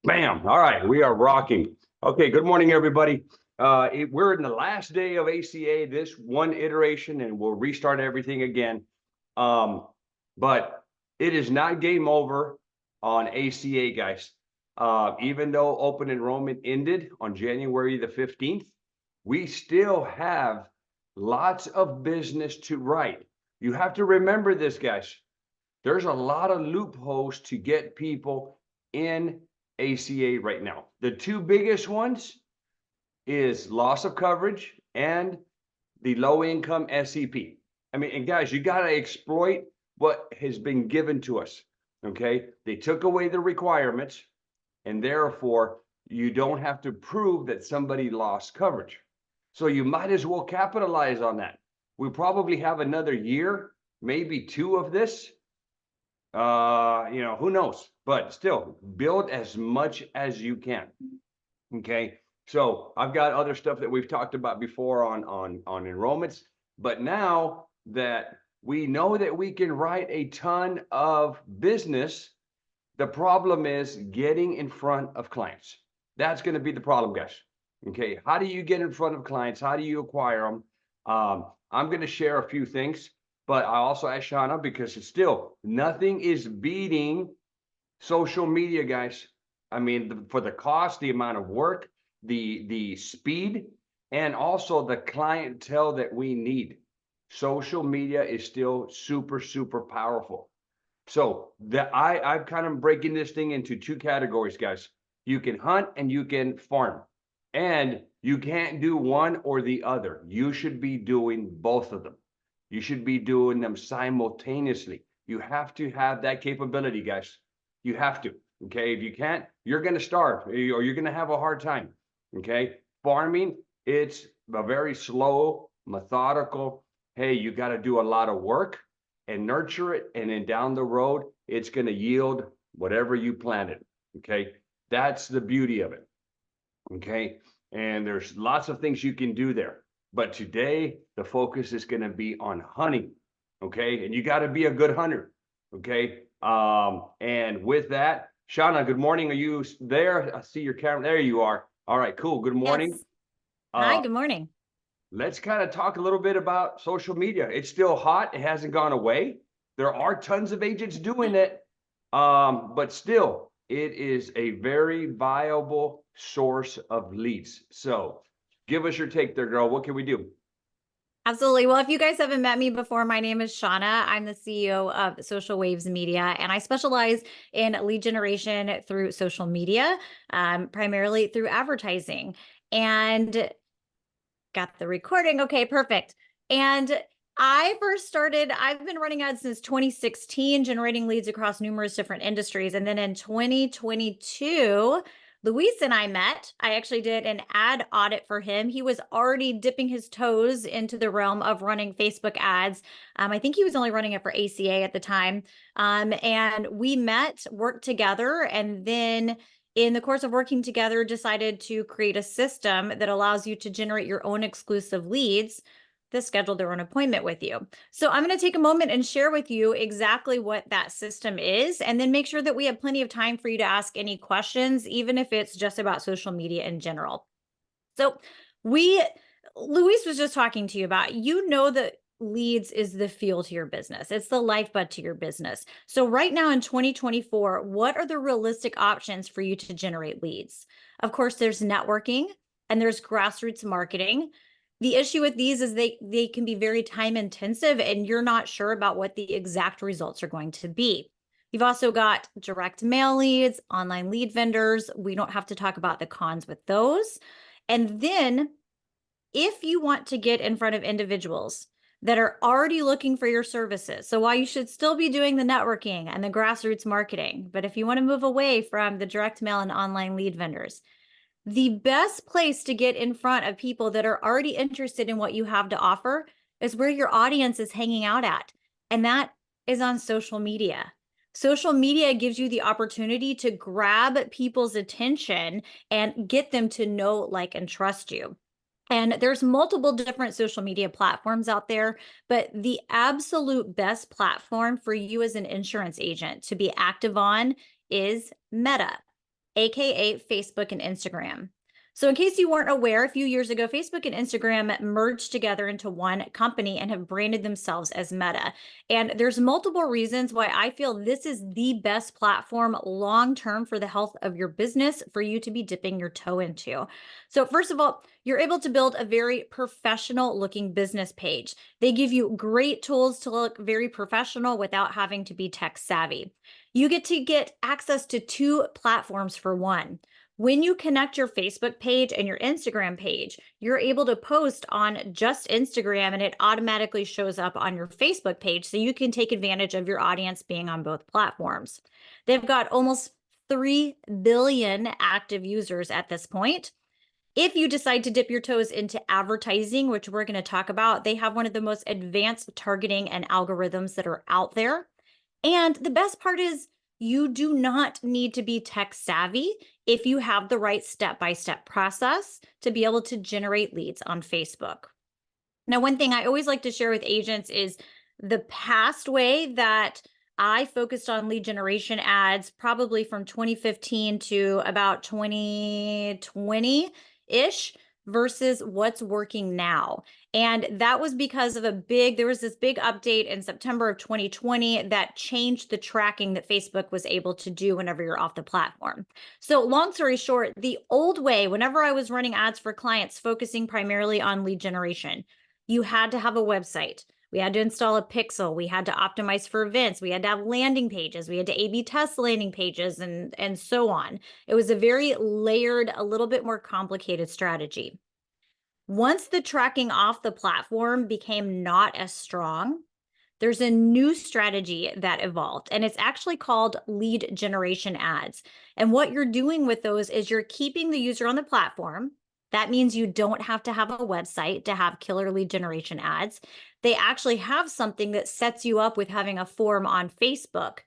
Bam. All right, we are rocking. Okay, good morning, everybody. We're in the last day of ACA, this one iteration, and we'll restart everything again. But it is not game over on ACA, guys. Even though open enrollment ended on January the 15th, we still have lots of business to write. You have to remember this, guys. There's a lot of loopholes to get people in ACA right now. The two biggest ones is loss of coverage and the low income SEP. I mean, and guys, you got to exploit what has been given to us. Okay. They took away the requirements, and therefore you don't have to prove that somebody lost coverage. So you might as well capitalize on that. We probably have another year, maybe two of this. Who knows? But still, build as much as you can. Okay. So I've got other stuff that we've talked about before on enrollments, but now that we know that we can write a ton of business, the problem is getting in front of clients. That's going to be the problem, guys. Okay. How do you get in front of clients? How do you acquire them? I'm going to share a few things. But I also asked Shauna, because it's still, nothing is beating social media, guys. I mean, for the cost, the amount of work, the speed, and also the clientele that we need. Social media is still super, super powerful. So I'm kind of breaking this thing into two categories, guys. You can hunt and you can farm. And you can't do one or the other. You should be doing both of them. You should be doing them simultaneously. You have to have that capability, guys. You have to. Okay. If you can't, you're going to starve, or you're going to have a hard time. Okay. Farming, it's a very slow, methodical. Hey, you got to do a lot of work and nurture it. And then down the road, it's going to yield whatever you planted. Okay. That's the beauty of it. Okay. And there's lots of things you can do there. But today, the focus is going to be on hunting, okay? And you got to be a good hunter, okay? And with that, Shauna, good morning. Are you there? I see your camera. There you are. All right, cool. Good morning. Yes. Hi, good morning. Let's kind of talk a little bit about social media. It's still hot. It hasn't gone away. There are tons of agents doing it, but still, it is a very viable source of leads. So give us your take there, girl. What can we do? Absolutely. Well, if you guys haven't met me before, my name is Shauna. I'm the CEO of Social Waves Media, and I specialize in lead generation through social media, primarily through advertising. And got the recording. Okay, perfect. And I've been running ads since 2016, generating leads across numerous different industries. And then in 2022, Luis and I met. I actually did an ad audit for him. He was already dipping his toes into the realm of running Facebook ads. I think he was only running it for ACA at the time. And we met, worked together, and then in the course of working together, decided to create a system that allows you to generate your own exclusive leads to schedule their own appointment with you. So I'm going to take a moment and share with you exactly what that system is, and then make sure that we have plenty of time for you to ask any questions, even if it's just about social media in general. So Luis was just talking to you about, that leads is the fuel to your business. It's the lifeblood to your business. So right now in 2024, what are the realistic options for you to generate leads? Of course, there's networking and there's grassroots marketing. The issue with these is they can be very time intensive, and you're not sure about what the exact results are going to be. You've also got direct mail leads, online lead vendors. We don't have to talk about the cons with those. And then if you want to get in front of individuals that are already looking for your services, so while you should still be doing the networking and the grassroots marketing, but if you want to move away from the direct mail and online lead vendors, the best place to get in front of people that are already interested in what you have to offer is where your audience is hanging out at. And that is on social media. Social media gives you the opportunity to grab people's attention and get them to know, like, and trust you. And there's multiple different social media platforms out there, but the absolute best platform for you as an insurance agent to be active on is Meta. AKA Facebook and Instagram. So in case you weren't aware, a few years ago, Facebook and Instagram merged together into one company and have branded themselves as Meta. And there's multiple reasons why I feel this is the best platform long-term for the health of your business for you to be dipping your toe into. So first of all, you're able to build a very professional looking business page. They give you great tools to look very professional without having to be tech savvy. You get to get access to 2 platforms for one. When you connect your Facebook page and your Instagram page, you're able to post on just Instagram and it automatically shows up on your Facebook page so you can take advantage of your audience being on both platforms. They've got almost 3 billion active users at this point. If you decide to dip your toes into advertising, which we're going to talk about, they have one of the most advanced targeting and algorithms that are out there. And the best part is you do not need to be tech savvy if you have the right step-by-step process to be able to generate leads on Facebook. Now, one thing I always like to share with agents is the past way that I focused on lead generation ads, probably from 2015 to about 2020-ish versus what's working now. And that was because of there was this big update in September of 2020 that changed the tracking that Facebook was able to do whenever you're off the platform. So long story short, the old way, whenever I was running ads for clients focusing primarily on lead generation, you had to have a website. We had to install a pixel. We had to optimize for events. We had to have landing pages. We had to A/B test landing pages and so on. It was a very layered, a little bit more complicated strategy. Once the tracking off the platform became not as strong, there's a new strategy that evolved, and it's actually called lead generation ads. And what you're doing with those is you're keeping the user on the platform. That means you don't have to have a website to have killer lead generation ads. They actually have something that sets you up with having a form on Facebook.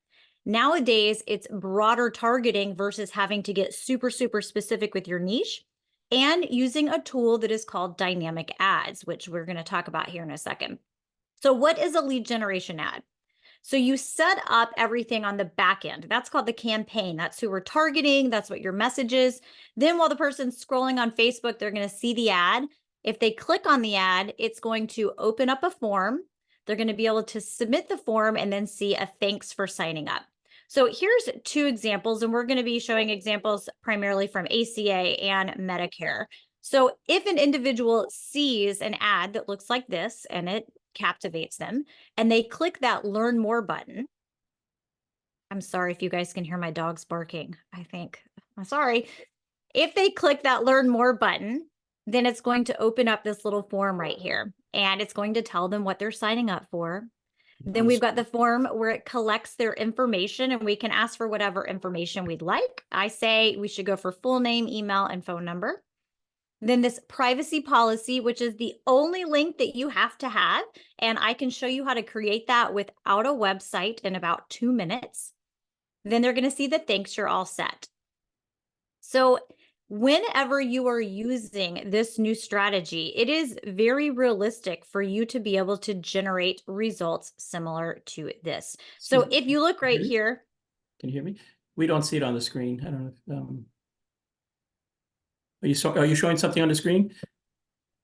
Nowadays, it's broader targeting versus having to get super, super specific with your niche and using a tool that is called dynamic ads, which we're going to talk about here in a second. So what is a lead generation ad? So you set up everything on the back end. That's called the campaign. That's who we're targeting. That's what your message is. Then while the person's scrolling on Facebook, they're going to see the ad. If they click on the ad, it's going to open up a form. They're going to be able to submit the form and then see a thanks for signing up. So here's 2 examples, and we're going to be showing examples primarily from ACA and Medicare. So if an individual sees an ad that looks like this and it captivates them, and they click that learn more button. I'm sorry if you guys can hear my dogs barking. I'm sorry. If they click that learn more button, then it's going to open up this little form right here, and it's going to tell them what they're signing up for. Then we've got the form where it collects their information, and we can ask for whatever information we'd like. I say we should go for full name, email, and phone number. Then this privacy policy, which is the only link that you have to have. And I can show you how to create that without a website in about 2 minutes. Then they're going to see the thanks, you're all set. So whenever you are using this new strategy, it is very realistic for you to be able to generate results similar to this. So if you look right here. Can you hear me? We don't see it on the screen. I don't know if, are you showing something on the screen?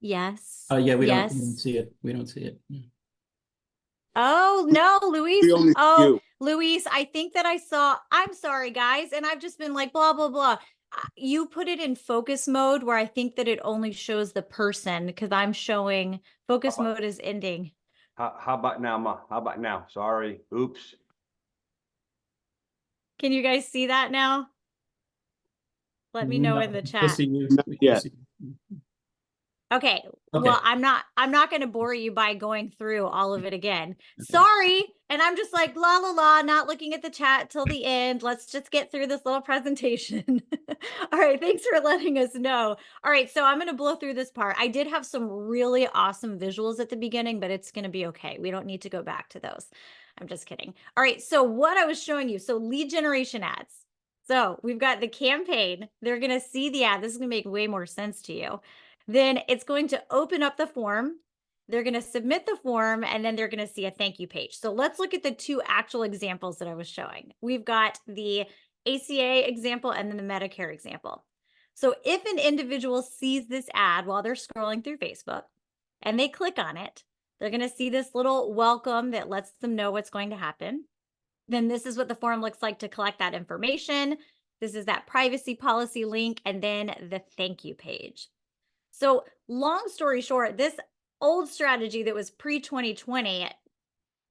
Yes. Yeah, we yes. don't see it. We don't see it. Oh, no, Luis. Oh, Luis, I think that I'm sorry, guys. And I've just been like, blah, blah, blah. You put it in focus mode where I think that it only shows the person because I'm showing focus mode is ending. How about now, Ma? How about now? Sorry. Oops. Can you guys see that now? Let me know in the chat. Yes. Okay. Well, I'm not going to bore you by going through all of it again. Sorry. And I'm just like, la, la, la, not looking at the chat till the end. Let's just get through this little presentation. All right. Thanks for letting us know. All right. So I'm going to blow through this part. I did have some really awesome visuals at the beginning, but it's going to be okay. We don't need to go back to those. I'm just kidding. All right. So what I was showing you, so lead generation ads. So we've got the campaign. They're going to see the ad. This is going to make way more sense to you. Then it's going to open up the form. They're going to submit the form, and then they're going to see a thank you page. So let's look at the 2 actual examples that I was showing. We've got the ACA example, and then the Medicare example. So if an individual sees this ad while they're scrolling through Facebook and they click on it, they're going to see this little welcome that lets them know what's going to happen. Then this is what the form looks like to collect that information. This is that privacy policy link, and then the thank you page. So long story short, this old strategy that was pre-2020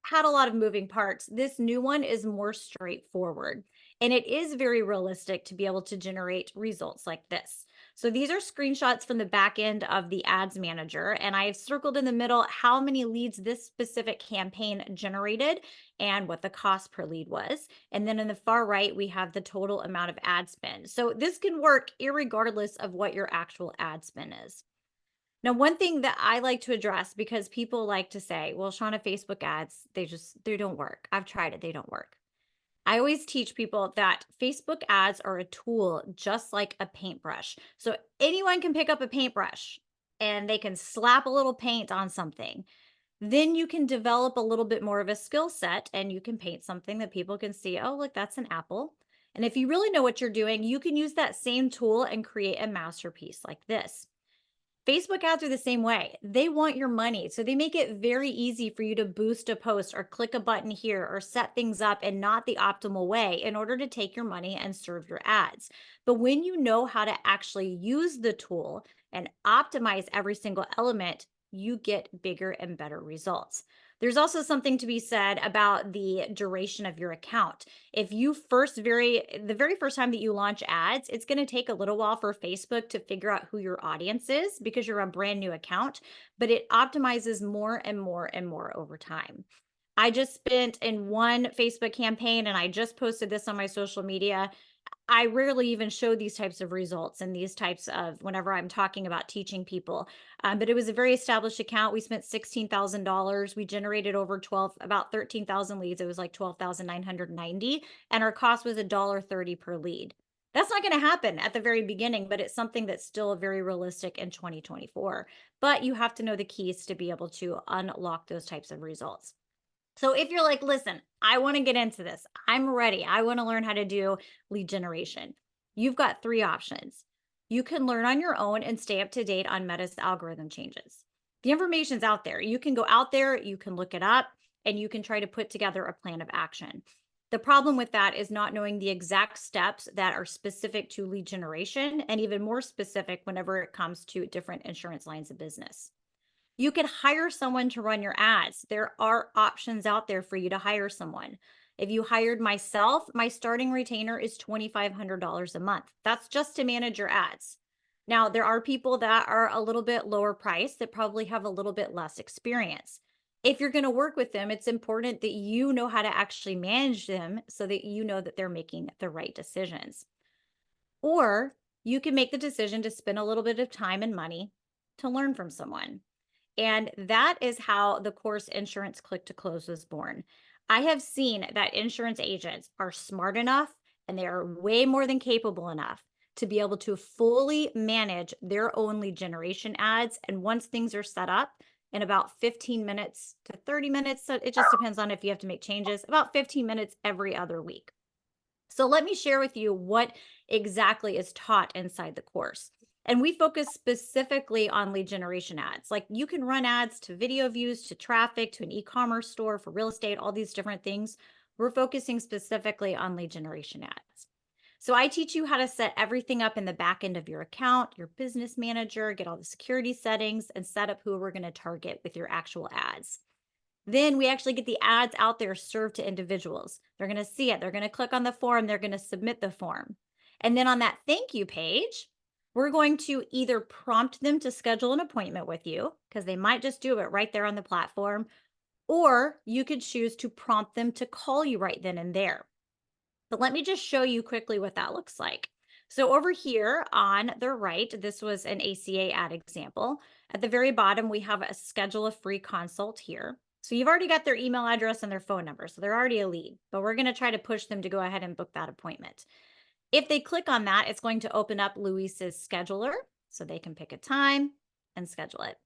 had a lot of moving parts. This new one is more straightforward, and it is very realistic to be able to generate results like this. So these are screenshots from the back end of the ads manager, and I've circled in the middle how many leads this specific campaign generated and what the cost per lead was. And then in the far right, we have the total amount of ad spend. So this can work irregardless of what your actual ad spend is. Now, one thing that I like to address, because people like to say, well, Shauna, Facebook ads, they don't work. I've tried it. They don't work. I always teach people that Facebook ads are a tool just like a paintbrush. So anyone can pick up a paintbrush and they can slap a little paint on something. Then you can develop a little bit more of a skill set and you can paint something that people can see, oh, look, that's an apple. And if you really know what you're doing, you can use that same tool and create a masterpiece like this. Facebook ads are the same way. They want your money. So they make it very easy for you to boost a post or click a button here or set things up in not the optimal way in order to take your money and serve your ads. But when you know how to actually use the tool and optimize every single element, you get bigger and better results. There's also something to be said about the duration of your account. If you the very first time that you launch ads, it's going to take a little while for Facebook to figure out who your audience is because you're a brand new account, but it optimizes more and more and more over time. I just spent in one Facebook campaign, and I just posted this on my social media. I rarely even show these types of results and these types of whenever I'm talking about teaching people. But it was a very established account. We spent $16,000. We generated about 13,000 leads. It was like 12,990. And our cost was $1.30 per lead. That's not going to happen at the very beginning, but it's something that's still very realistic in 2024. But you have to know the keys to be able to unlock those types of results. So if you're like, listen, I want to get into this, I'm ready, I want to learn how to do lead generation, you've got three options. You can learn on your own and stay up to date on Meta's algorithm changes. The information's out there. You can go out there, you can look it up, and you can try to put together a plan of action. The problem with that is not knowing the exact steps that are specific to lead generation, and even more specific whenever it comes to different insurance lines of business. You could hire someone to run your ads. There are options out there for you to hire someone. If you hired myself, my starting retainer is $2,500 a month. That's just to manage your ads. Now, there are people that are a little bit lower priced that probably have a little bit less experience. If you're going to work with them, it's important that you know how to actually manage them so that you know that they're making the right decisions. Or you can make the decision to spend a little bit of time and money to learn from someone. And that is how the course Insurance Click to Close was born. I have seen that insurance agents are smart enough and they are way more than capable enough to be able to fully manage their own lead generation ads. And once things are set up, in about 15 minutes to 30 minutes, so it just depends on if you have to make changes, about 15 minutes every other week. So let me share with you what exactly is taught inside the course. And we focus specifically on lead generation ads. Like you can run ads to video views, to traffic, to an e-commerce store, for real estate, all these different things. We're focusing specifically on lead generation ads. So I teach you how to set everything up in the back end of your account, your business manager, get all the security settings, and set up who we're going to target with your actual ads. Then we actually get the ads out there served to individuals. They're going to see it. They're going to click on the form. They're going to submit the form. And then on that thank you page, we're going to either prompt them to schedule an appointment with you because they might just do it right there on the platform, or you could choose to prompt them to call you right then and there. But let me just show you quickly what that looks like. So over here on the right, this was an ACA ad example. At the very bottom, we have a schedule a free consult here. So you've already got their email address and their phone number. So they're already a lead, but we're going to try to push them to go ahead and book that appointment. If they click on that, it's going to open up Luis's scheduler so they can pick a time and schedule it.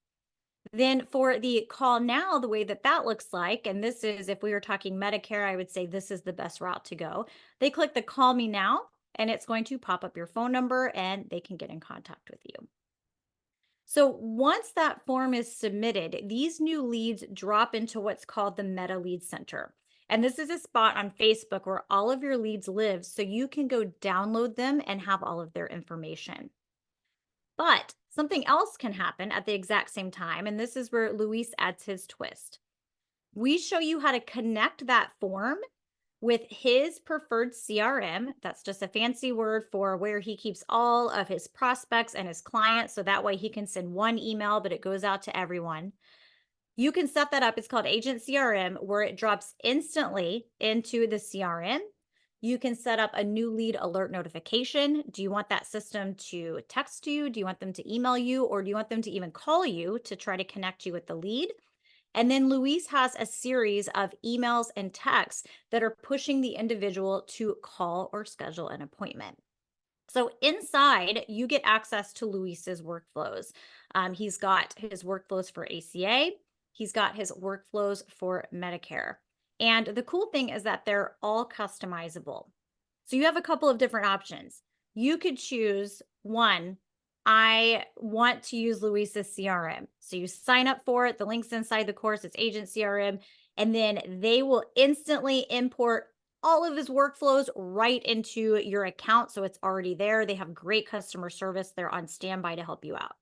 Then for the call now, the way that that looks like, and this is if we were talking Medicare, I would say this is the best route to go. They click the call me now, and it's going to pop up your phone number and they can get in contact with you. So once that form is submitted, these new leads drop into what's called the Meta Lead Center. And this is a spot on Facebook where all of your leads live, so you can go download them and have all of their information. But something else can happen at the exact same time, and this is where Luis adds his twist. We show you how to connect that form with his preferred CRM. That's just a fancy word for where he keeps all of his prospects and his clients. So that way he can send one email, but it goes out to everyone. You can set that up. It's called Agent CRM, where it drops instantly into the CRM. You can set up a new lead alert notification. Do you want that system to text you? Do you want them to email you? Or do you want them to even call you to try to connect you with the lead? And then Luis has a series of emails and texts that are pushing the individual to call or schedule an appointment. So inside, you get access to Luis's workflows. He's got his workflows for ACA. He's got his workflows for Medicare. And the cool thing is that they're all customizable. So you have a couple of different options. You could choose one, I want to use Luis's CRM. So you sign up for it. The link's inside the course. It's Agent CRM. And then they will instantly import all of his workflows right into your account. So it's already there. They have great customer service. They're on standby to help you out.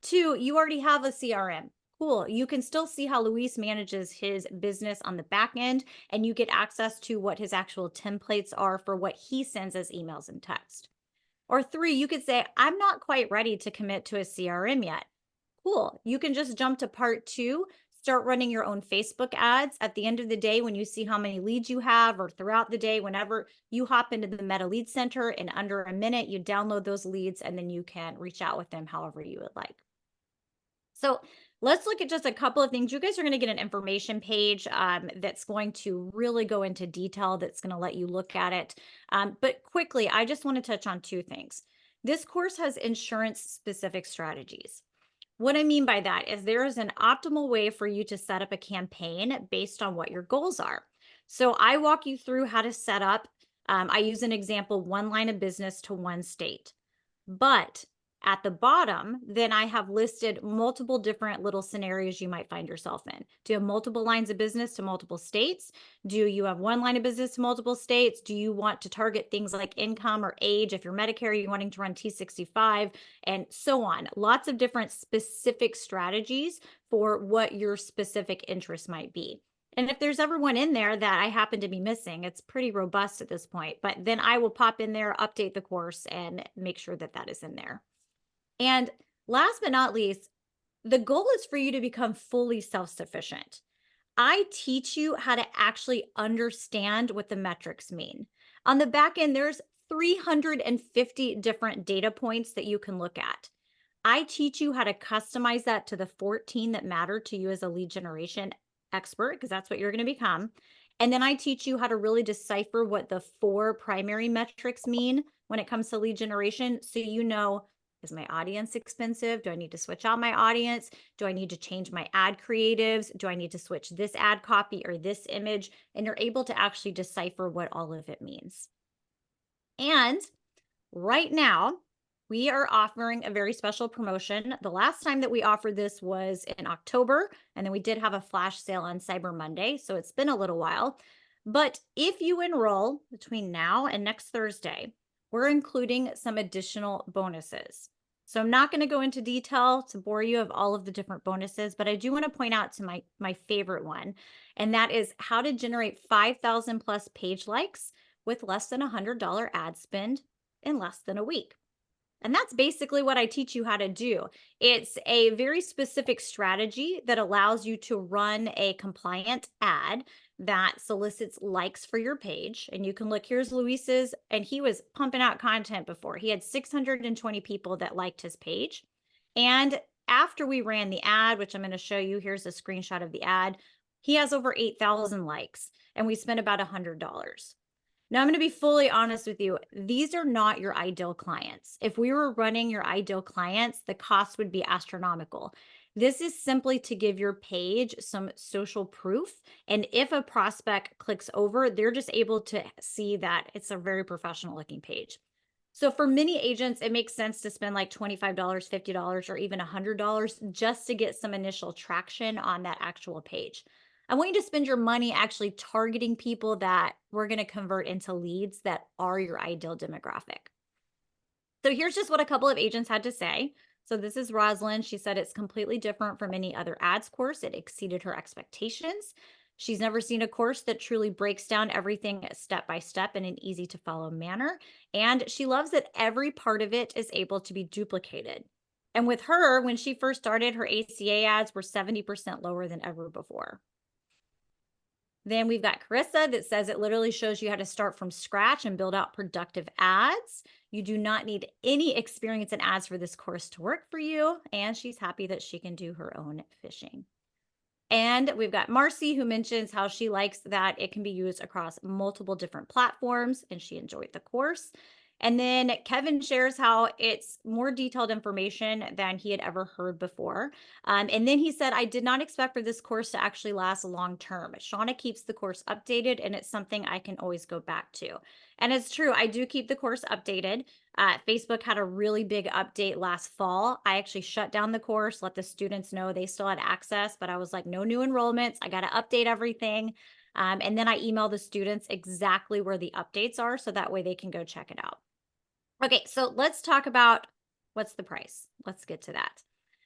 Two, you already have a CRM. Cool. You can still see how Luis manages his business on the back end, and you get access to what his actual templates are for what he sends as emails and text. Or three, you could say, I'm not quite ready to commit to a CRM yet. Cool. You can just jump to part two, start running your own Facebook ads. At the end of the day, when you see how many leads you have, or throughout the day, whenever you hop into the Meta Lead Center, in under a minute, you download those leads and then you can reach out with them however you would like. So let's look at just a couple of things. You guys are going to get an information page that's going to really go into detail, that's going to let you look at it. But quickly, I just want to touch on two things. This course has insurance-specific strategies. What I mean by that is there is an optimal way for you to set up a campaign based on what your goals are. So I walk you through how to set up, I use an example, one line of business to one state. But at the bottom, then I have listed multiple different little scenarios you might find yourself in. Do you have multiple lines of business to multiple states? Do you have one line of business to multiple states? Do you want to target things like income or age? If you're Medicare, you're wanting to run T65 and so on. Lots of different specific strategies for what your specific interest might be. And if there's ever one in there that I happen to be missing, it's pretty robust at this point, but then I will pop in there, update the course, and make sure that that is in there. And last but not least, the goal is for you to become fully self-sufficient. I teach you how to actually understand what the metrics mean. On the back end, there's 350 different data points that you can look at. I teach you how to customize that to the 14 that matter to you as a lead generation expert, because that's what you're going to become. And then I teach you how to really decipher what the 4 primary metrics mean when it comes to lead generation. So you know, is my audience expensive? Do I need to switch out my audience? Do I need to change my ad creatives? Do I need to switch this ad copy or this image? And you're able to actually decipher what all of it means. And right now, we are offering a very special promotion. The last time that we offered this was in October, and then we did have a flash sale on Cyber Monday, so it's been a little while. But if you enroll between now and next Thursday, we're including some additional bonuses. So I'm not going to go into detail to bore you of all of the different bonuses, but I do want to point out to my favorite one, and that is how to generate 5,000 plus page likes with less than $100 ad spend in less than a week. And that's basically what I teach you how to do. It's a very specific strategy that allows you to run a compliant ad that solicits likes for your page. And you can look, here's Luis's, and he was pumping out content before. He had 620 people that liked his page. And after we ran the ad, which I'm going to show you, here's a screenshot of the ad, he has over 8,000 likes, and we spent about $100. Now, I'm going to be fully honest with you. These are not your ideal clients. If we were running your ideal clients, the cost would be astronomical. This is simply to give your page some social proof. And if a prospect clicks over, they're just able to see that it's a very professional looking page. So for many agents, it makes sense to spend like $25, $50, or even $100 just to get some initial traction on that actual page. I want you to spend your money actually targeting people that we're going to convert into leads that are your ideal demographic. So here's just what a couple of agents had to say. So this is Rosalind. She said it's completely different from any other ads course. It exceeded her expectations. She's never seen a course that truly breaks down everything step by step in an easy to follow manner. And she loves that every part of it is able to be duplicated. And with her, when she first started, her ACA ads were 70% lower than ever before. Then we've got Carissa that says it literally shows you how to start from scratch and build out productive ads. You do not need any experience in ads for this course to work for you. And she's happy that she can do her own fishing. And we've got Marcy, who mentions how she likes that it can be used across multiple different platforms, and she enjoyed the course. And then Kevin shares how it's more detailed information than he had ever heard before. And then he said, I did not expect for this course to actually last long term. Shauna keeps the course updated, and it's something I can always go back to. And it's true, I do keep the course updated. Facebook had a really big update last fall. I actually shut down the course, let the students know they still had access, but I was like, no new enrollments. I got to update everything. And then I email the students exactly where the updates are so that way they can go check it out. Okay, so let's talk about what's the price. Let's get to that.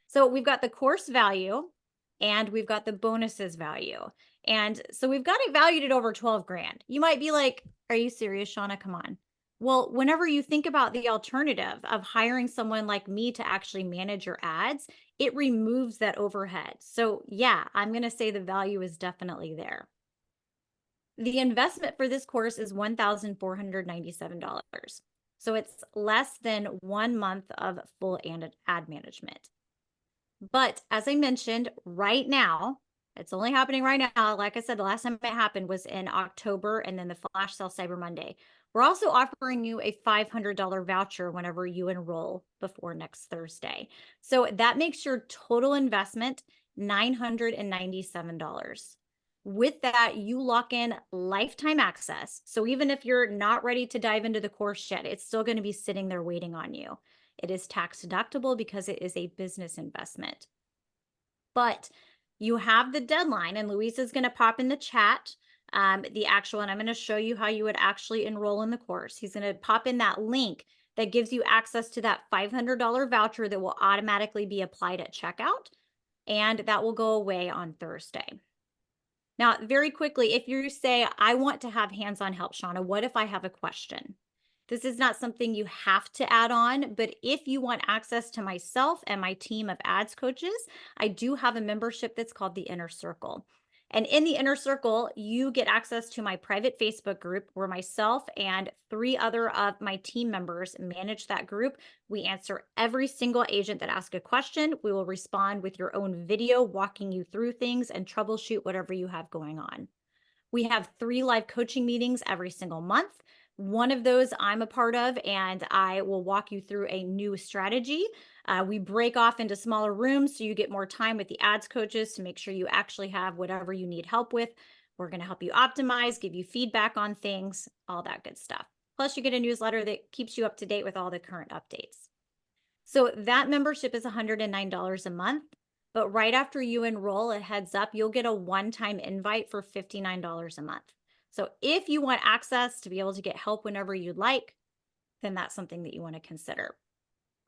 So we've got the course value and we've got the bonuses value. And so we've got it valued at over 12 grand. You might be like, are you serious, Shauna? Come on. Well, whenever you think about the alternative of hiring someone like me to actually manage your ads, it removes that overhead. So yeah, I'm going to say the value is definitely there. The investment for this course is $1,497. So it's less than 1 month of full ad management. But as I mentioned, right now, it's only happening right now. Like I said, the last time it happened was in October and then the flash sale Cyber Monday. We're also offering you a $500 voucher whenever you enroll before next Thursday. So that makes your total investment $997. With that, you lock in lifetime access. So even if you're not ready to dive into the course yet, it's still going to be sitting there waiting on you. It is tax deductible because it is a business investment. But you have the deadline, and Luis is going to pop in the chat the actual, and I'm going to show you how you would actually enroll in the course. He's going to pop in that link that gives you access to that $500 voucher that will automatically be applied at checkout, and that will go away on Thursday. Now, very quickly, if you say, I want to have hands-on help, Shauna, what if I have a question? This is not something you have to add on, but if you want access to myself and my team of ads coaches, I do have a membership that's called the Inner Circle. And in the Inner Circle, you get access to my private Facebook group where myself and 3 other of my team members manage that group. We answer every single agent that asks a question. We will respond with your own video walking you through things and troubleshoot whatever you have going on. We have 3 live coaching meetings every single month. One of those I'm a part of, and I will walk you through a new strategy. We break off into smaller rooms so you get more time with the ads coaches to make sure you actually have whatever you need help with. We're going to help you optimize, give you feedback on things, all that good stuff. Plus, you get a newsletter that keeps you up to date with all the current updates. So that membership is $109 a month. But right after you enroll, a heads up, you'll get a one-time invite for $59 a month. So if you want access to be able to get help whenever you'd like, then that's something that you want to consider.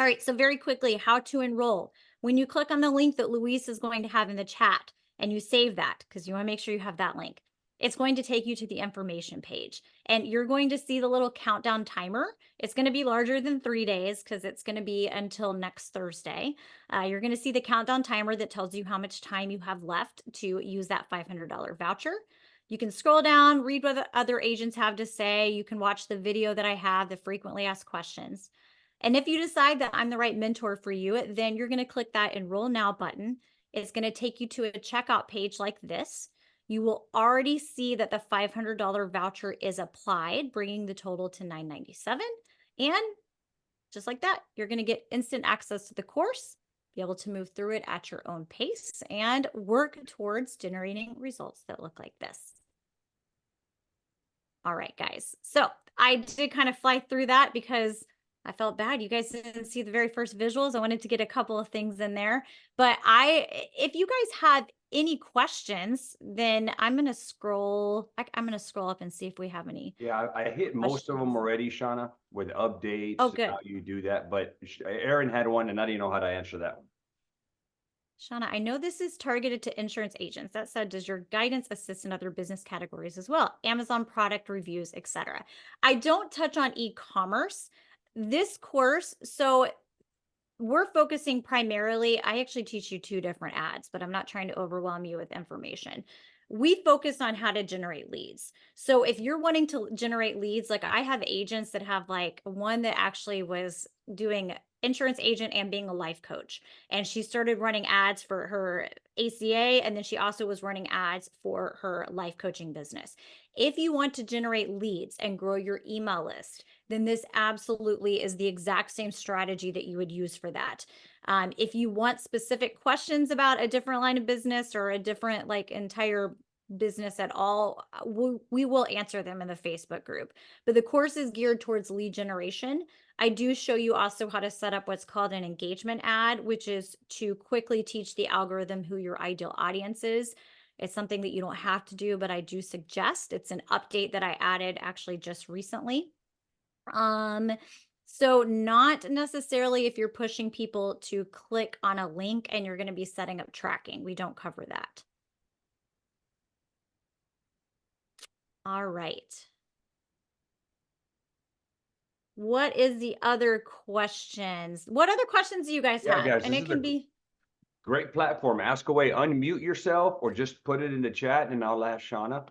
All right, so very quickly, how to enroll. When you click on the link that Luis is going to have in the chat and you save that, because you want to make sure you have that link, it's going to take you to the information page and you're going to see the little countdown timer. It's going to be larger than 3 days because it's going to be until next Thursday. You're going to see the countdown timer that tells you how much time you have left to use that $500 voucher. You can scroll down, read what other agents have to say. You can watch the video that I have, the frequently asked questions. And if you decide that I'm the right mentor for you, then you're going to click that Enroll Now button. It's going to take you to a checkout page like this. You will already see that the $500 voucher is applied, bringing the total to $997. And just like that, you're going to get instant access to the course be able to move through it at your own pace and work towards generating results that look like this. All right, guys. So I did kind of fly through that because I felt bad. You guys didn't see the very first visuals. I wanted to get a couple of things in there. But if you guys have any questions, then I'm going to scroll. I'm going to scroll up and see if we have any. Yeah, I hit most of them questions. already, Shauna, with updates, Oh, good. how you do that. But Aaron had one and I didn't know how to answer that one. Shauna, I know this is targeted to insurance agents. That said, does your guidance assist in other business categories as well? Amazon product reviews, etc. I don't touch on e-commerce. This course, so we're focusing primarily, I actually teach you 2 different ads, but I'm not trying to overwhelm you with information. We focus on how to generate leads. So if you're wanting to generate leads, like I have agents that have like one that actually was doing insurance agent and being a life coach. And she started running ads for her ACA. And then she also was running ads for her life coaching business. If you want to generate leads and grow your email list, then this absolutely is the exact same strategy that you would use for that. If you want specific questions about a different line of business or a different like entire business at all, we will answer them in the Facebook group. But the course is geared towards lead generation. I do show you also how to set up what's called an engagement ad, which is to quickly teach the algorithm who your ideal audience is. It's something that you don't have to do, but I do suggest. It's an update that I added actually just recently. So not necessarily if you're pushing people to click on a link and you're going to be setting up tracking. We don't cover that. All right. What is the other questions? What other questions do you guys Yeah, have? guys, And this it is can a be great platform. Ask away, unmute yourself or just put it in the chat and I'll ask Shauna.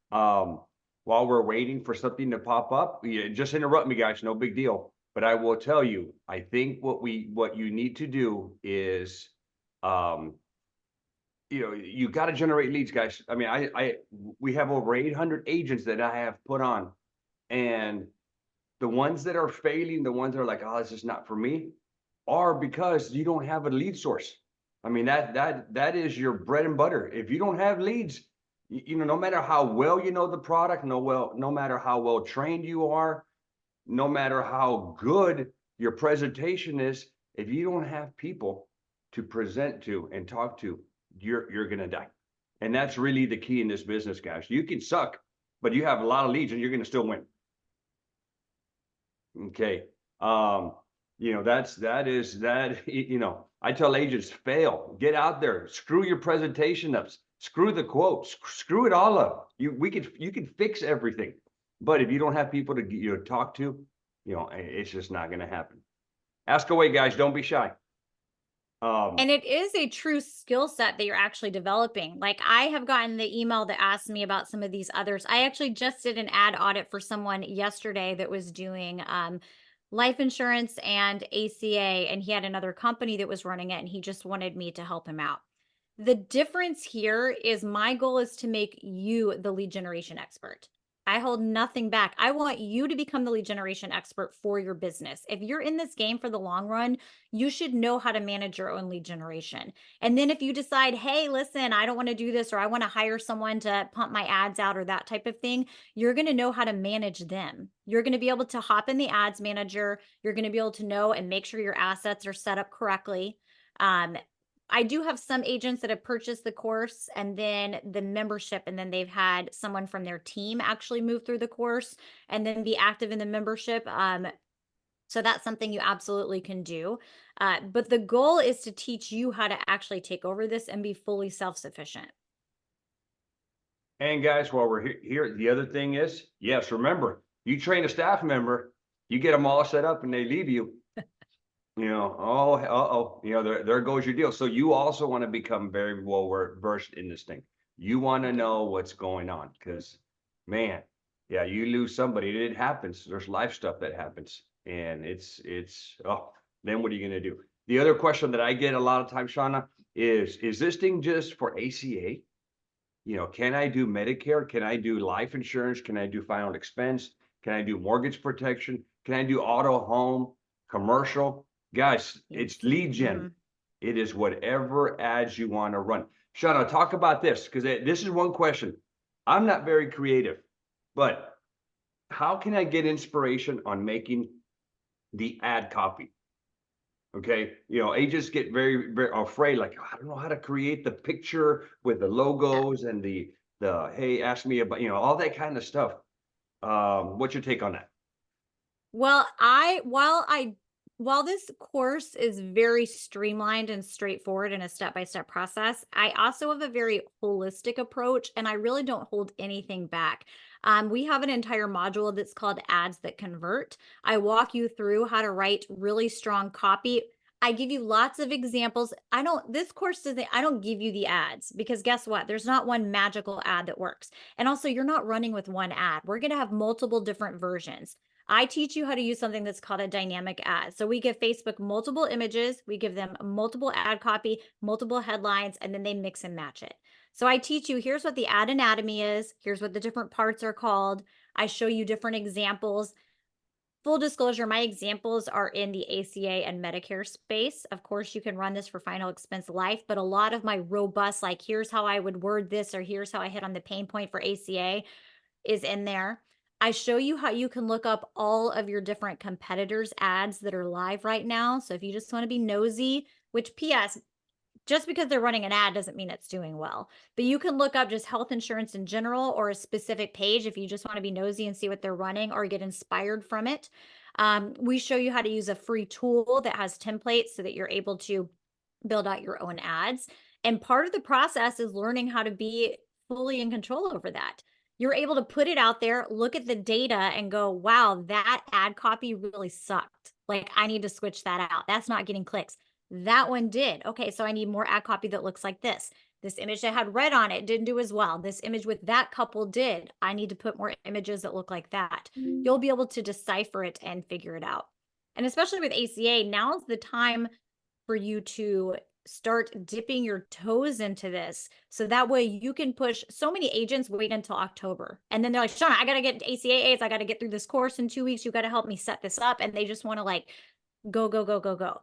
While we're waiting for something to pop up, just interrupt me, guys, no big deal. But I will tell you, I think what you need to do is, you got to generate leads, guys. I mean, we have over 800 agents that I have put on, and the ones that are failing, the ones that are like, oh, this is not for me, are because you don't have a lead source. I mean, that is your bread and butter. If you don't have leads, no matter how well you know the product, no matter how well trained you are, no matter how good your presentation is, if you don't have people to present to and talk to, you're gonna die. And that's really the key in this business, guys. You can suck, but you have a lot of leads and you're gonna still win. Okay. I tell agents, fail, get out there, screw your presentation up, screw the quotes, screw it all up. You can fix everything. But if you don't have people to talk to, it's just not going to happen. Ask away, guys. Don't be shy. and it is a true skill set that you're actually developing. Like I have gotten the email that asked me about some of these others. I actually just did an ad audit for someone yesterday that was doing life insurance and ACA, and he had another company that was running it, and he just wanted me to help him out. The difference here is my goal is to make you the lead generation expert. I hold nothing back. I want you to become the lead generation expert for your business. If you're in this game for the long run, you should know how to manage your own lead generation. And then if you decide, hey, listen, I don't want to do this, or I want to hire someone to pump my ads out or that type of thing, you're going to know how to manage them. You're going to be able to hop in the ads manager. You're going to be able to know and make sure your assets are set up correctly. I do have some agents that have purchased the course and then the membership, and then they've had someone from their team actually move through the course and then be active in the membership. So that's something you absolutely can do. But the goal is to teach you how to actually take over this and be fully self-sufficient. And guys, while we're here, the other thing is, yes, remember, you train a staff member, you get them all set up and they leave you. There goes your deal. So you also want to become very well versed in this thing. You want to know what's going on because, man, yeah, you lose somebody, it happens. There's life stuff that happens, and then what are you going to do? The other question that I get a lot of times, Shauna, is this thing just for ACA? Can I do Medicare? Can I do life insurance? Can I do final expense? Can I do mortgage protection? Can I do auto, home, commercial? Guys, it's lead gen. It is whatever ads you want to run. Shauna, talk about this, because this is one question. I'm not very creative, but how can I get inspiration on making the ad copy? Okay, agents get very, very afraid, like, I don't know how to create the picture with the logos and the hey, ask me about, all that kind of stuff. What's your take on that? Well, while this course is very streamlined and straightforward in a step-by-step process, I also have a very holistic approach, and I really don't hold anything back. We have an entire module that's called Ads That Convert. I walk you through how to write really strong copy. I give you lots of examples. This course doesn't, I don't give you the ads, because guess what? There's not one magical ad that works. And also, you're not running with one ad. We're going to have multiple different versions. I teach you how to use something that's called a dynamic ad. So we give Facebook multiple images, we give them multiple ad copy, multiple headlines, and then they mix and match it. So I teach you, here's what the ad anatomy is, here's what the different parts are called. I show you different examples. Full disclosure, my examples are in the ACA and Medicare space. Of course, you can run this for final expense life, but a lot of my robust, like, here's how I would word this, or here's how I hit on the pain point for ACA, is in there. I show you how you can look up all of your different competitors' ads that are live right now. So if you just want to be nosy, which PS, just because they're running an ad doesn't mean it's doing well. But you can look up just health insurance in general, or a specific page if you just want to be nosy and see what they're running or get inspired from it. We show you how to use a free tool that has templates so that you're able to build out your own ads. And part of the process is learning how to be fully in control over that. You're able to put it out there, look at the data, and go, wow, that ad copy really sucked. Like, I need to switch that out. That's not getting clicks. That one did. Okay, so I need more ad copy that looks like this. This image that had red on it didn't do as well. This image with that couple did. I need to put more images that look like that. You'll be able to decipher it and figure it out. And especially with ACA, now's the time for you to start dipping your toes into this, so that way you can push. So many agents wait until October, and then they're like, Shauna, I got to get ACAs. I got to get through this course in 2 weeks. You got to help me set this up. And they just want to, like, go, go, go, go, go.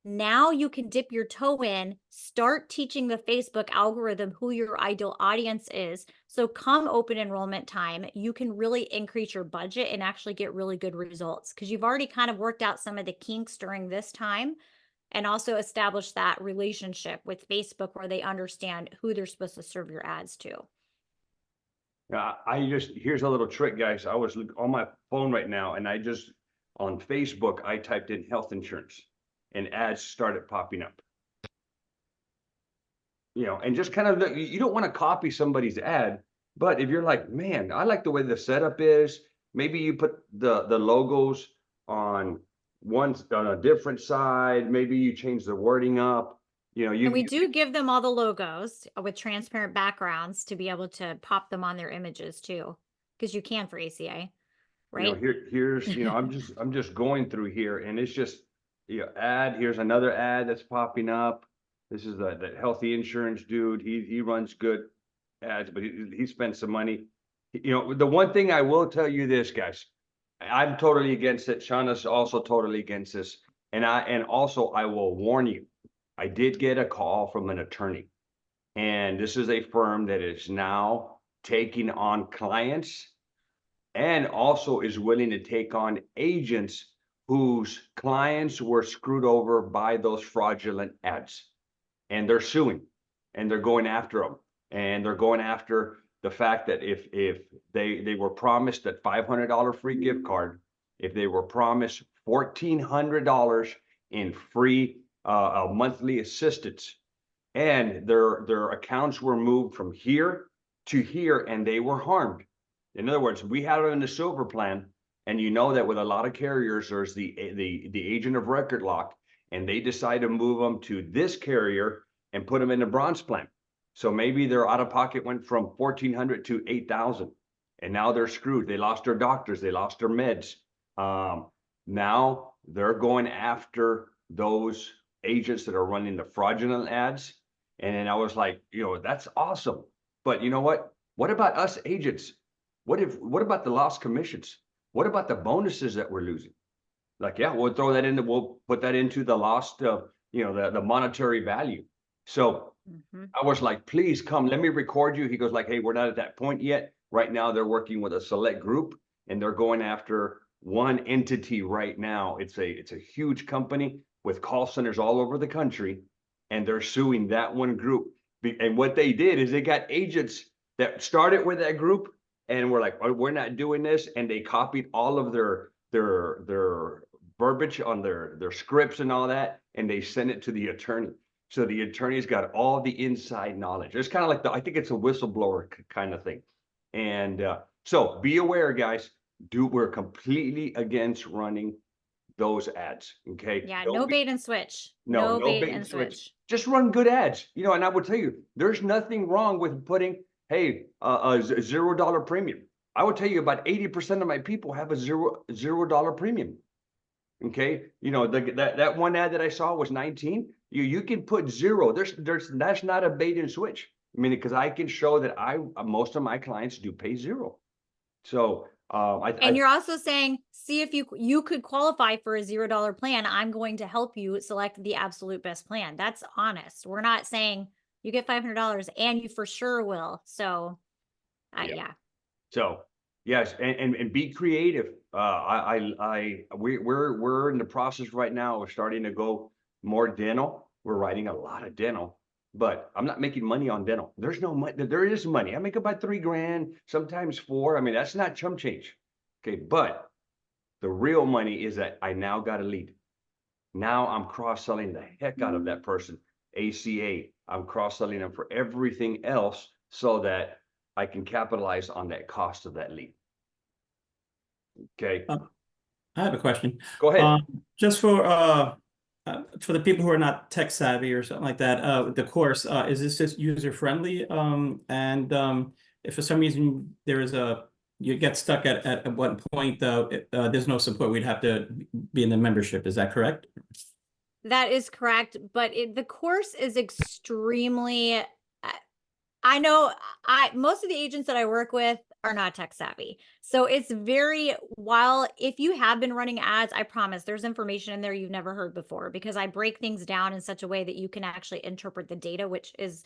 Now you can dip your toe in, start teaching the Facebook algorithm who your ideal audience is. So come open enrollment time, you can really increase your budget and actually get really good results, because you've already kind of worked out some of the kinks during this time, and also establish that relationship with Facebook where they understand who they're supposed to serve your ads to. Here's a little trick, guys. I was on my phone right now, and on Facebook, I typed in health insurance, and ads started popping up. And just kind of, you don't want to copy somebody's ad, but if you're like, man, I like the way the setup is, maybe you put the logos on a different side, maybe you change the wording up. And we do give them all the logos with transparent backgrounds to be able to pop them on their images too, because you can for ACA, right? Here's I'm just going through here, and it's just ad. Here's another ad that's popping up. This is the healthy insurance dude. He runs good ads, but he spends some money. The one thing I will tell you this, guys, I'm totally against it. Shauna's also totally against this, and also I will warn you. I did get a call from an attorney, and this is a firm that is now taking on clients and also is willing to take on agents whose clients were screwed over by those fraudulent ads. And they're suing, and they're going after them. And they're going after the fact that if they were promised that $500 free gift card, if they were promised $1,400 in free monthly assistance, and their accounts were moved from here to here, and they were harmed. In other words, we had them in the silver plan, and that with a lot of carriers, there's the agent of record lock, and they decide to move them to this carrier and put them in the bronze plan. So maybe their out of pocket went from $1,400 to $8,000, and now they're screwed. They lost their doctors, they lost their meds. Now they're going after those agents that are running the fraudulent ads. And then I was like, that's awesome. But you know what? What about us agents? What about the lost commissions? What about the bonuses that we're losing? Like, yeah, we'll throw that we'll put that into the lost the monetary value. So Mhm. I was like, please come, let me record you. He goes like, hey, we're not at that point yet. Right now, they're working with a select group and they're going after one entity right now. It's a huge company with call centers all over the country, and they're suing that one group. And what they did is they got agents that started with that group and were like, oh, we're not doing this. And they copied all of their verbiage on their scripts and all that, and they sent it to the attorney. So the attorney's got all the inside knowledge. It's kind of like I think it's a whistleblower kind of thing. And so be aware, guys, we're completely against running those ads. Okay. Yeah, no bait and switch. No No bait bait and and switch. switch. Just run good ads. And I would tell you, there's nothing wrong with putting, hey, a $0 premium. I would tell you about 80% of my people have a $0 premium. Okay, that one ad that I saw was 19. You can put 0. That's not a bait and switch. I mean, because I can show that most of my clients do pay 0. So and you're also saying, see if you could qualify for a $0 plan. I'm going to help you select the absolute best plan. That's honest. We're not saying you get $500 and you for sure will. So yeah. So yes, and be creative. We're in the process right now of starting to go more dental. We're writing a lot of dental, but I'm not making money on dental. There's no money. There is money. I make about $3,000, sometimes 4. I mean, that's not chump change. Okay, but the real money is that I now got a lead. Now I'm cross-selling the heck out of that person. ACA, I'm cross-selling them for everything else so that I can capitalize on that cost of that lead. Okay, I have a question. go ahead. Just for the people who are not tech savvy or something like that, the course, is this just user friendly? If for some reason you get stuck at one point, there's no support, we'd have to be in the membership. Is that correct? That is correct. But the course is extremely, I know most of the agents that I work with are not tech savvy. So it's while if you have been running ads, I promise there's information in there you've never heard before, because I break things down in such a way that you can actually interpret the data, which is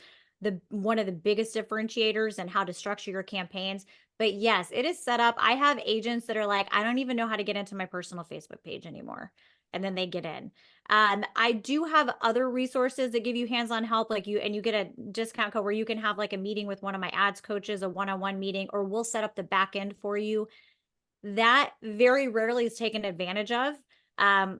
one of the biggest differentiators and how to structure your campaigns. But yes, it is set up. I have agents that are like, I don't even know how to get into my personal Facebook page anymore. And then they get in. I do have other resources that give you hands-on help, like you get a discount code where you can have like a meeting with one of my ads coaches, a one-on-one meeting, or we'll set up the back end for you. That very rarely is taken advantage of.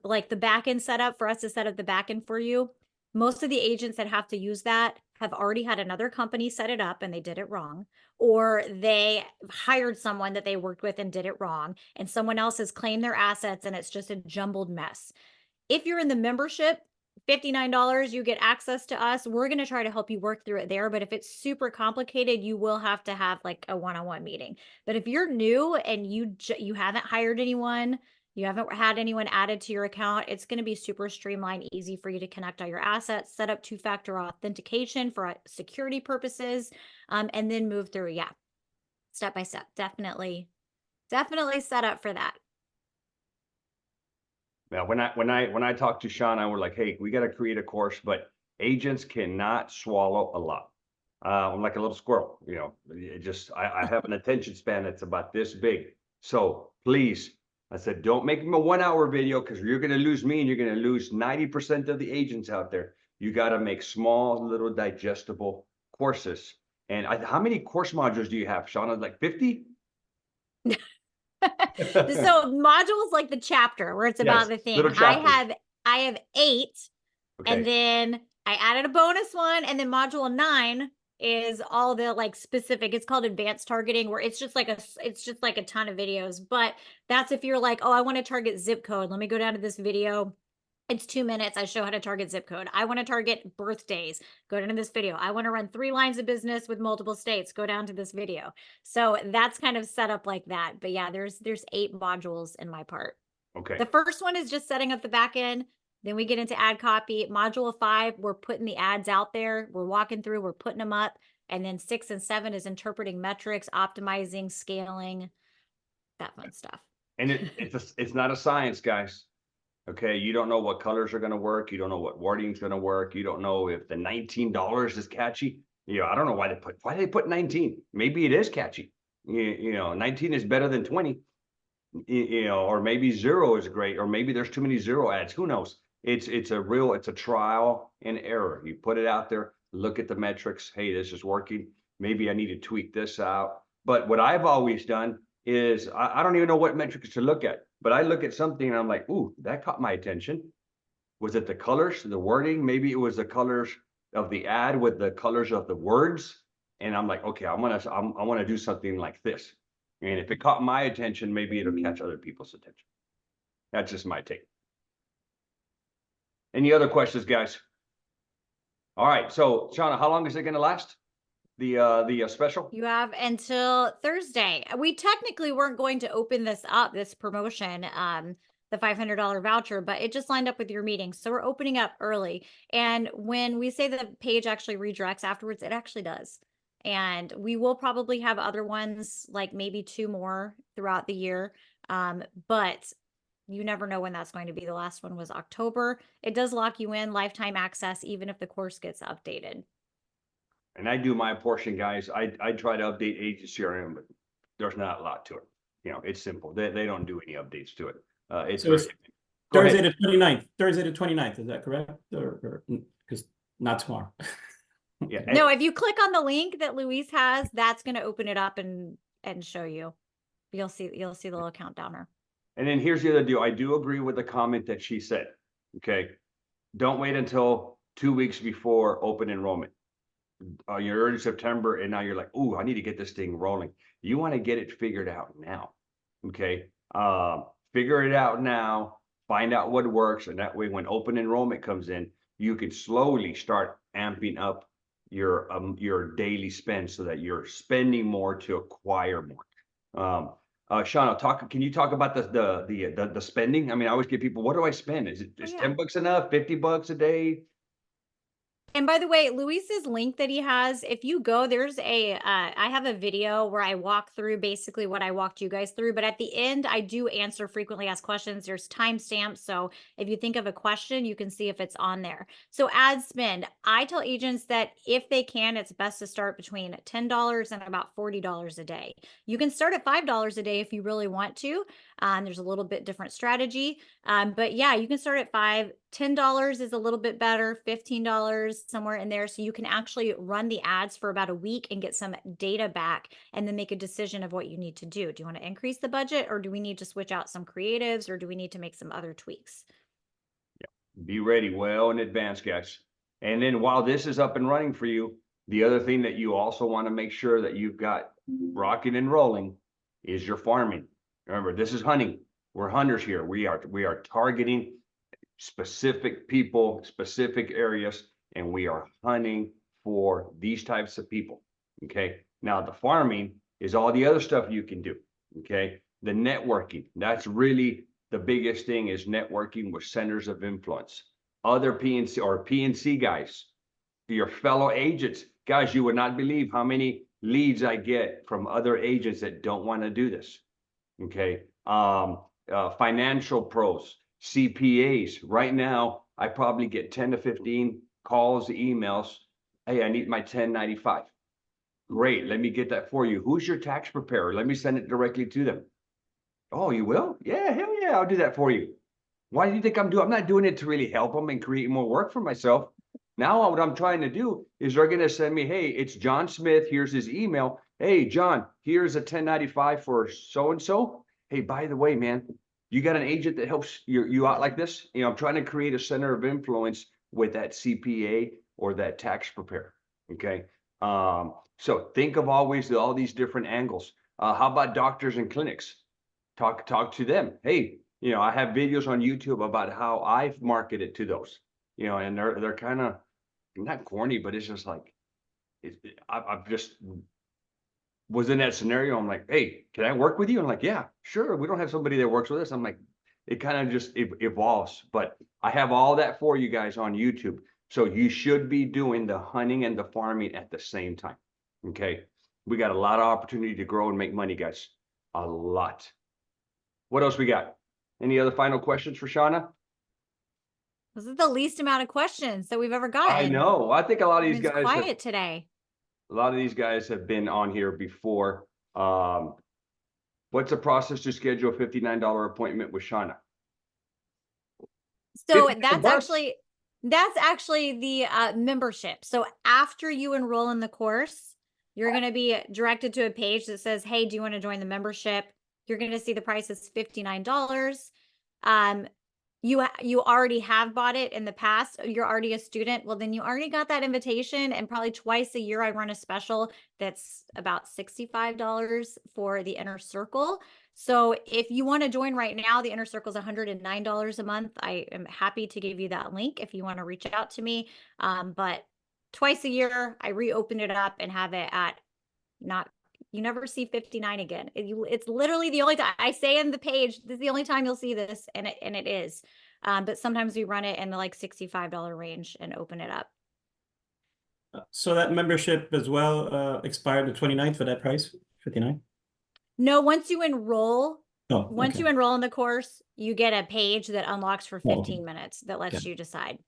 Like the back end setup for us to set up the back end for you. Most of the agents that have to use that have already had another company set it up and they did it wrong, or they hired someone that they worked with and did it wrong, and someone else has claimed their assets and it's just a jumbled mess. If you're in the membership, $59, you get access to us. We're going to try to help you work through it there. But if it's super complicated, you will have to have like a one-on-one meeting. But if you're new and you haven't hired anyone, you haven't had anyone added to your account, it's going to be super streamlined, easy for you to connect all your assets, set up 2-factor authentication for security purposes, and then move through. Yeah. Step by step. Definitely set up for that. Now, when I talked to Sean, I was like, hey, we got to create a course, but agents cannot swallow a lot. I'm like a little squirrel, I have an attention span that's about this big. So please, I said, don't make them a 1-hour video, because you're going to lose me and you're going to lose 90% of the agents out there. You got to make small, little digestible courses. And how many course modules do you have, Sean? Like 50? So modules like the chapter where it's about the thing. Little chapters. I have 8, Okay. and then I added a bonus one, and then module 9 is all the like specific. It's called advanced targeting, where it's just like a ton of videos. But that's if you're like, oh, I want to target zip code. Let me go down to this video. It's 2 minutes. I show how to target zip code. I want to target birthdays. Go down to this video. I want to run 3 lines of business with multiple states. Go down to this video. So that's kind of set up like that. But yeah, there's 8 modules in my part. Okay. The first one is just setting up the back end. Then we get into ad copy. Module 5, we're putting the ads out there. We're walking through, we're putting them up. And then 6 and 7 is interpreting metrics, optimizing, scaling, that fun stuff. And it's not a science, guys. Okay, you don't know what colors are going to work. You don't know what wording's going to work. You don't know if the $19 is catchy. I don't know why they put 19. Maybe it is catchy. 19 is better than 20. Or maybe 0 is great, or maybe there's too many 0 ads. Who knows? It's a trial and error. You put it out there, look at the metrics. Hey, this is working. Maybe I need to tweak this out. But what I've always done is I don't even know what metrics to look at, but I look at something and I'm like, ooh, that caught my attention. Was it the colors, the wording? Maybe it was the colors of the ad with the colors of the words. And I'm like, okay, I want to do something like this. And if it caught my attention, maybe it'll catch other people's attention. That's just my take. Any other questions, guys? All right. So, Shauna, how long is it going to last? The special? You have until Thursday. We technically weren't going to open this up, this promotion, the $500 voucher, but it just lined up with your meeting. So we're opening up early. And when we say the page actually redirects afterwards, it actually does. And we will probably have other ones, like maybe 2 more throughout the year. But you never know when that's going to be. The last one was October. It does lock you in lifetime access, even if the course gets updated. And I do my portion, guys. I try to update Agent CRM, but there's not a lot to it. It's simple. They don't do any updates to it. It's So it's Go Thursday ahead. the 29th. Thursday the 29th, is that correct? Or because not tomorrow. Yeah. No, if you click on the link that Luis has, that's going to open it up and show you. You'll see the little countdowner. And then here's the other deal. I do agree with the comment that she said. Okay. Don't wait until 2 weeks before open enrollment. You're early September and now you're like, ooh, I need to get this thing rolling. You want to get it figured out now. Okay. Figure it out now, find out what works. And that way, when open enrollment comes in, you can slowly start amping up your daily spend so that you're spending more to acquire more. Shauna, can you talk about the spending? I mean, I always get people, what do I spend? Is yeah. 10 bucks enough? 50 bucks a day? And by the way, Luis's link that he has, if you go, there's I have a video where I walk through basically what I walked you guys through. But at the end, I do answer frequently asked questions. There's timestamps. So if you think of a question, you can see if it's on there. So ad spend, I tell agents that if they can, it's best to start between $10 and about $40 a day. You can start at $5 a day if you really want to. There's a little bit different strategy. But yeah, you can start at $5. $10 is a little bit better, $15 somewhere in there. So you can actually run the ads for about a week and get some data back and then make a decision of what you need to do. Do you want to increase the budget, or do we need to switch out some creatives, or do we need to make some other tweaks? Yeah. Be ready well in advance, guys. And then while this is up and running for you, the other thing that you also want to make sure that you've got rocking and rolling is your farming. Remember, this is hunting. We're hunters here. We are targeting specific people, specific areas, and we are hunting for these types of people. Okay. Now the farming is all the other stuff you can do. Okay. The networking, that's really the biggest thing, is networking with centers of influence, other PNC guys, your fellow agents. Guys, you would not believe how many leads I get from other agents that don't want to do this. Okay. Financial pros, CPAs. Right now, I probably get 10 to 15 calls, emails. Hey, I need my 1095. Great, let me get that for you. Who's your tax preparer? Let me send it directly to them. Oh, you will? Yeah, hell yeah, I'll do that for you. Why do you think I'm doing? I'm not doing it to really help them and create more work for myself. Now what I'm trying to do is they're going to send me, hey, it's John Smith. Here's his email. Hey, John, here's a 1095 for so-and-so. Hey, by the way, man, you got an agent that helps you out like this? I'm trying to create a center of influence with that CPA or that tax preparer. Okay. So think of always all these different angles. How about doctors and clinics? Talk to them. Hey, I have videos on YouTube about how I've marketed to those, and they're kind of not corny, but it's just like, I've just was in that scenario. I'm like, hey, can I work with you? I'm like, yeah, sure. We don't have somebody that works with us. I'm like, it kind of just evolves, but I have all that for you guys on YouTube. So you should be doing the hunting and the farming at the same time. Okay. We got a lot of opportunity to grow and make money, guys. A lot. What else we got? Any other final questions for Shauna? This is the least amount of questions that we've ever gotten. I know. I think a lot of these Everyone's guys quiet today. a lot of these guys have been on here before. What's the process to schedule a $59 appointment with Shauna? So $59? that's actually the membership. So after you enroll in the course, you're going to be directed to a page that says, hey, do you want to join the membership? You're going to see the price is $59. You already have bought it in the past. You're already a student. Well, then you already got that invitation, and probably twice a year I run a special that's about $65 for the inner circle. So if you want to join right now, the inner circle is $109 a month. I am happy to give you that link if you want to reach out to me. But twice a year I reopen it up and have it at you never see 59 again. It's literally the only time I say in the page, this is the only time you'll see this, and it is. But sometimes we run it in the like $65 range and open it up. So that membership as well expired the 29th for that price, 59? No, once you enroll, Oh, you enroll in the course, you get a page that unlocks for 15 okay. minutes that lets Okay. you decide.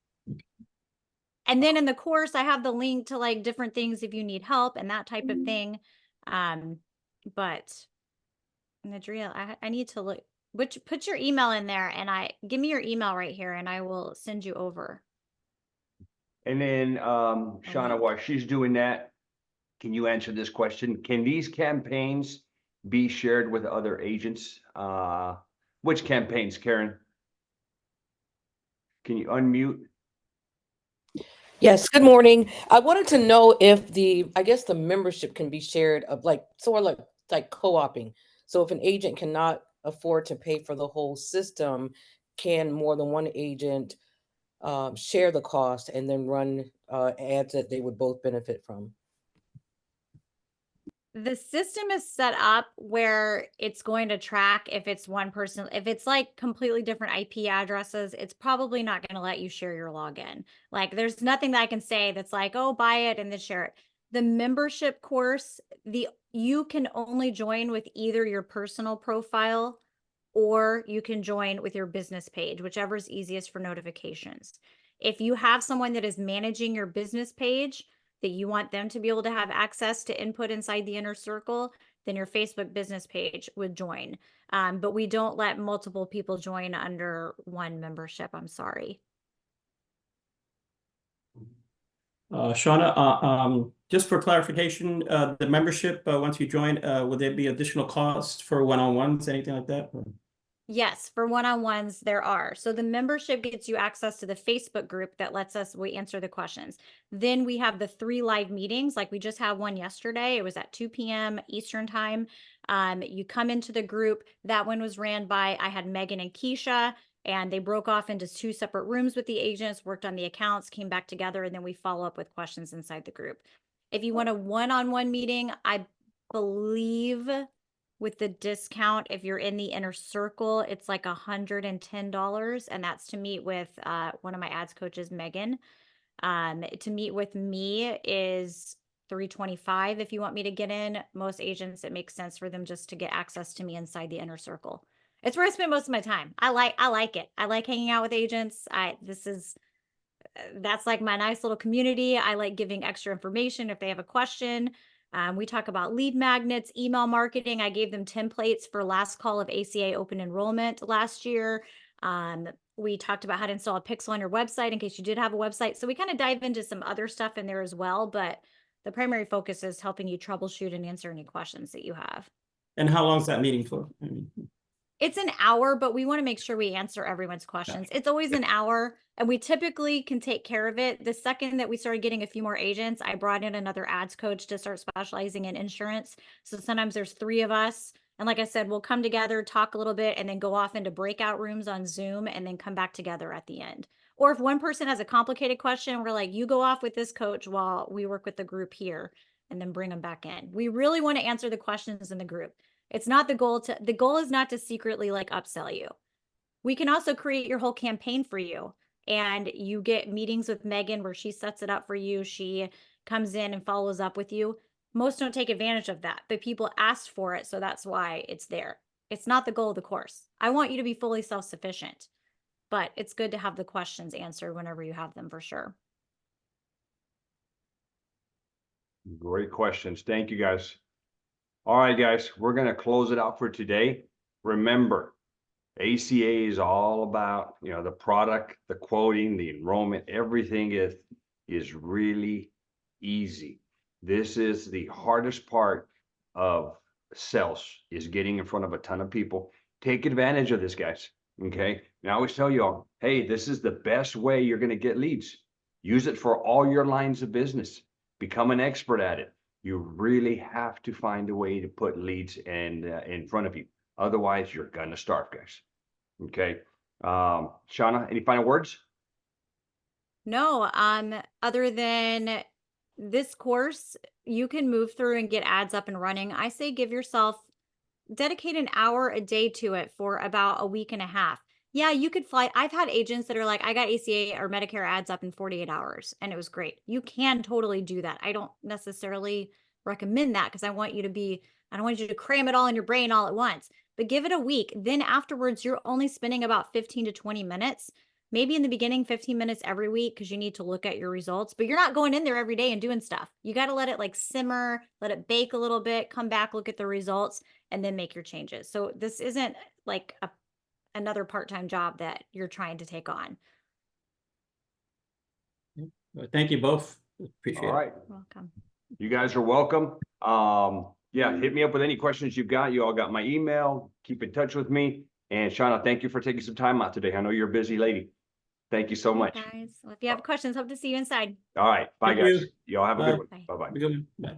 And then in the course, I have the link to like different things if you need help and that type of thing. But Nadria, I need to look, put your email in there and give me your email right here and I will send you over. And then, Shauna, while she's doing that, can you answer this question? Can these campaigns be shared with other agents? Which campaigns, Karen? Can you unmute? Yes, good morning. I wanted to know if I guess the membership can be shared of like sort of like co-oping. So if an agent cannot afford to pay for the whole system, can more than one agent share the cost and then run ads that they would both benefit from? The system is set up where it's going to track if it's one person. If it's like completely different IP addresses, it's probably not going to let you share your login. Like there's nothing that I can say that's like, oh, buy it and then share it. The membership course, you can only join with either your personal profile or you can join with your business page, whichever is easiest for notifications. If you have someone that is managing your business page, that you want them to be able to have access to input inside the inner circle, then your Facebook business page would join. But we don't let multiple people join under one membership. I'm sorry. Shauna, just for clarification, the membership, once you join, will there be additional costs for one-on-ones, anything like that? Yes, for one-on-ones there are. So the membership gets you access to the Facebook group that lets we answer the questions. Then we have the 3 live meetings. Like we just had one yesterday. It was at 2 p.m. Eastern time. You come into the group. That one was ran by, I had Megan and Keisha, and they broke off into 2 separate rooms with the agents, worked on the accounts, came back together, and then we follow up with questions inside the group. If you want a one-on-one meeting, I believe with the discount, if you're in the inner circle, it's like $110, and that's to meet with one of my ads coaches, Megan. To meet with me is $325 if you want me to get in. Most agents, it makes sense for them just to get access to me inside the inner circle. It's where I spend most of my time. I like it. I like hanging out with agents. That's like my nice little community. I like giving extra information if they have a question. We talk about lead magnets, email marketing. I gave them templates for last call of ACA open enrollment last year. We talked about how to install a pixel on your website in case you did have a website. So we kind of dive into some other stuff in there as well, but the primary focus is helping you troubleshoot and answer any questions that you have. And how long is that meeting for? It's an hour, but we want to make sure we answer everyone's questions. It's always an hour, and we typically can take care of it. The second that we started getting a few more agents, I brought in another ads coach to start specializing in insurance. So sometimes there's 3 of us. And like I said, we'll come together, talk a little bit, and then go off into breakout rooms on Zoom and then come back together at the end. Or if one person has a complicated question, we're like, you go off with this coach while we work with the group here, and then bring them back in. We really want to answer the questions in the group. It's not the goal is not to secretly like upsell you. We can also create your whole campaign for you, and you get meetings with Megan where she sets it up for you. She comes in and follows up with you. Most don't take advantage of that, but people asked for it. So that's why it's there. It's not the goal of the course. I want you to be fully self-sufficient. but it's good to have the questions answered whenever you have them for sure. Great questions. Thank you, guys. All right, guys, we're going to close it out for today. Remember, ACA is all about, the product, the quoting, the enrollment, everything is really easy. This is the hardest part of sales, is getting in front of a ton of people. Take advantage of this, guys. Okay. And I always tell you all, hey, this is the best way you're going to get leads. Use it for all your lines of business. Become an expert at it. You really have to find a way to put leads in front of you. Otherwise, you're going to starve, guys. Okay. Shauna, any final words? No, other than this course, you can move through and get ads up and running. I say give yourself, dedicate an hour a day to it for about a week and a half. Yeah, you could fly. I've had agents that are like, I got ACA or Medicare ads up in 48 hours and it was great. You can totally do that. I don't necessarily recommend that because I don't want you to cram it all in your brain all at once, but give it a week. Then afterwards, you're only spending about 15 to 20 minutes. Maybe in the beginning, 15 minutes every week because you need to look at your results, but you're not going in there every day and doing stuff. You got to let it like simmer, let it bake a little bit, come back, look at the results, and then make your changes. So this isn't like another part-time job that you're trying to take on. Well, thank you both. Appreciate All right. Welcome. You guys are welcome. Yeah, hit me up with any questions you've got. You all got my email. Keep in touch with me. And Shauna, thank you for taking some time out today. I know you're a busy lady. Thank you so much. Guys, well, if you have questions, hope to see you inside. All right. Bye, Thank you. guys. Y'all have a Bye. good one. Bye. Bye-bye. Have a good one. Bye.